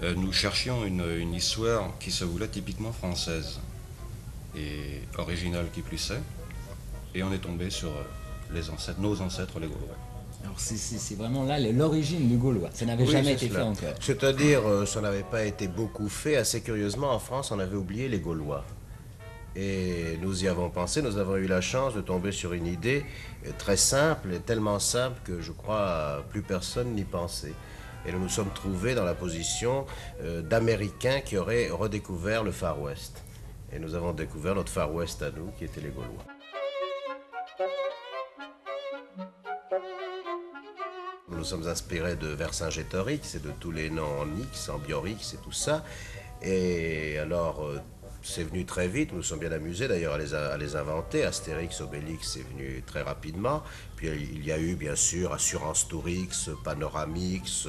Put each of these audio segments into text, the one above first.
Nous cherchions une histoire qui se voulait typiquement française et originale qui plus est, et on est tombé sur nos ancêtres les Gaulois. Alors c'est vraiment là l'origine du Gaulois. Ça n'avait Oui, jamais c'est été cela. fait encore. C'est-à-dire, ça n'avait pas été beaucoup fait. Assez curieusement, en France, on avait oublié les Gaulois. Et nous y avons pensé, nous avons eu la chance de tomber sur une idée très simple, et tellement simple que je crois plus personne n'y pensait. Et nous nous sommes trouvés dans la position d'Américains qui auraient redécouvert le Far West. Et nous avons découvert notre Far West à nous, qui étaient les Gaulois. Nous nous sommes inspirés de Vercingétorix et de tous les noms en X, en Biorix et tout ça. Et alors, c'est venu très vite, nous nous sommes bien amusés d'ailleurs à les inventer. Astérix, Obélix, c'est venu très rapidement. Puis il y a eu bien sûr Assurance Tourix, Panoramix,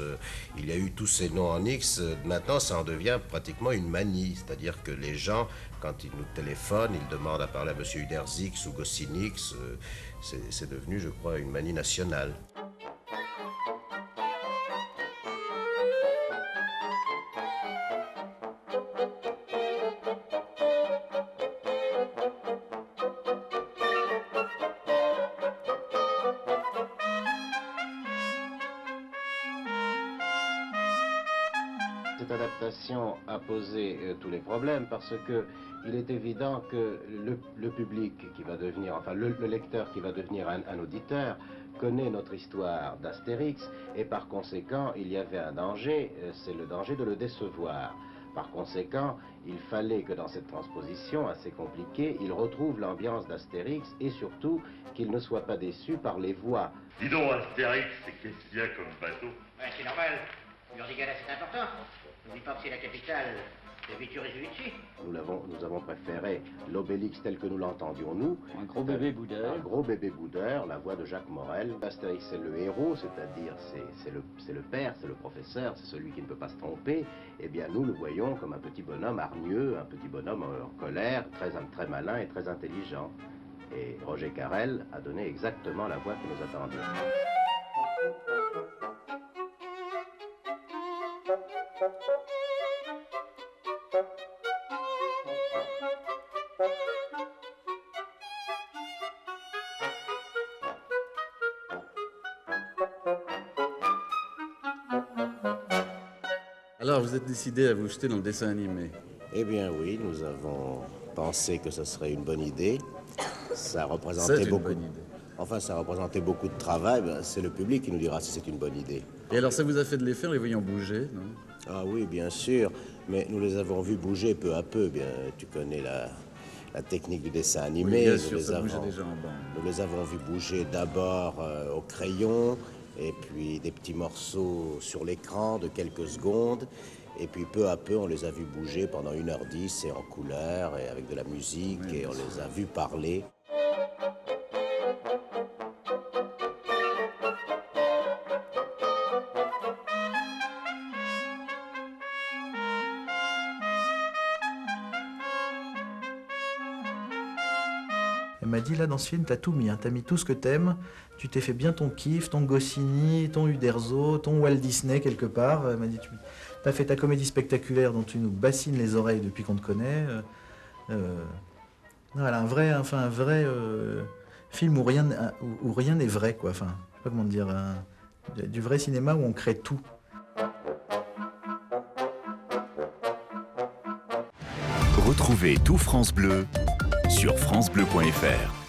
il y a eu tous ces noms en X. Maintenant, ça en devient pratiquement une manie, c'est-à-dire que les gens, quand ils nous téléphonent, ils demandent à parler à M. Uderzix ou Goscinix. C'est devenu, je crois, une manie nationale. Cette adaptation a posé tous les problèmes parce que il est évident que le public qui va devenir, enfin le lecteur qui va devenir un auditeur, connaît notre histoire d'Astérix et par conséquent il y avait un danger, c'est le danger de le décevoir. Par conséquent, il fallait que dans cette transposition assez compliquée, il retrouve l'ambiance d'Astérix et surtout qu'il ne soit pas déçu par les voix. Dis donc, Astérix, qu'est-ce qu'il y a comme bateau? Ouais, c'est normal. L'Urdigala, c'est important. N'oublie pas que c'est la capitale de Vitu-Résulti. Nous avons préféré l'Obélix tel que nous l'entendions nous. Un gros bébé boudeur. Un gros bébé boudeur, la voix de Jacques Morel. Astérix, c'est le héros, c'est-à-dire c'est le père, c'est le professeur, c'est celui qui ne peut pas se tromper. Eh bien, nous le voyons comme un petit bonhomme hargneux, un petit bonhomme en colère, très malin et très intelligent. Et Roger Carrel a donné exactement la voix que nous attendions. Alors, vous êtes décidé à vous jeter dans le dessin animé. Eh bien oui, nous avons pensé que ce serait une bonne idée. Ça C'est représentait une beaucoup. bonne idée. Enfin, ça représentait beaucoup de travail. Ben, c'est le public qui nous dira si c'est une bonne idée. Et alors, ça vous a fait de l'effet en les voyant bouger, non? Ah oui, bien sûr. Mais nous les avons vus bouger peu à peu. Bien, tu connais la technique du dessin animé. Oui, bien Nous sûr, les ça bougeait avons- déjà en bande. Nous les avons vus bouger d'abord au crayon, et puis des petits morceaux sur l'écran de quelques secondes. Et puis peu à peu, on les a vus bouger pendant 1h10 et en couleur et avec de la musique, et on les a vus parler. Elle m'a dit, là, dans ce film, t'as tout mis, hein. T'as mis tout ce que t'aimes, tu t'es fait bien ton kiff, ton Goscinny, ton Uderzo, ton Walt Disney, quelque part. Elle m'a dit, t'as fait ta comédie spectaculaire dont tu nous bassines les oreilles depuis qu'on te connaît. Non, elle a un vrai film où rien n'est vrai, quoi. Enfin, je sais pas comment dire, du vrai cinéma où on crée tout. Retrouvez tout France Bleu sur francebleu.fr.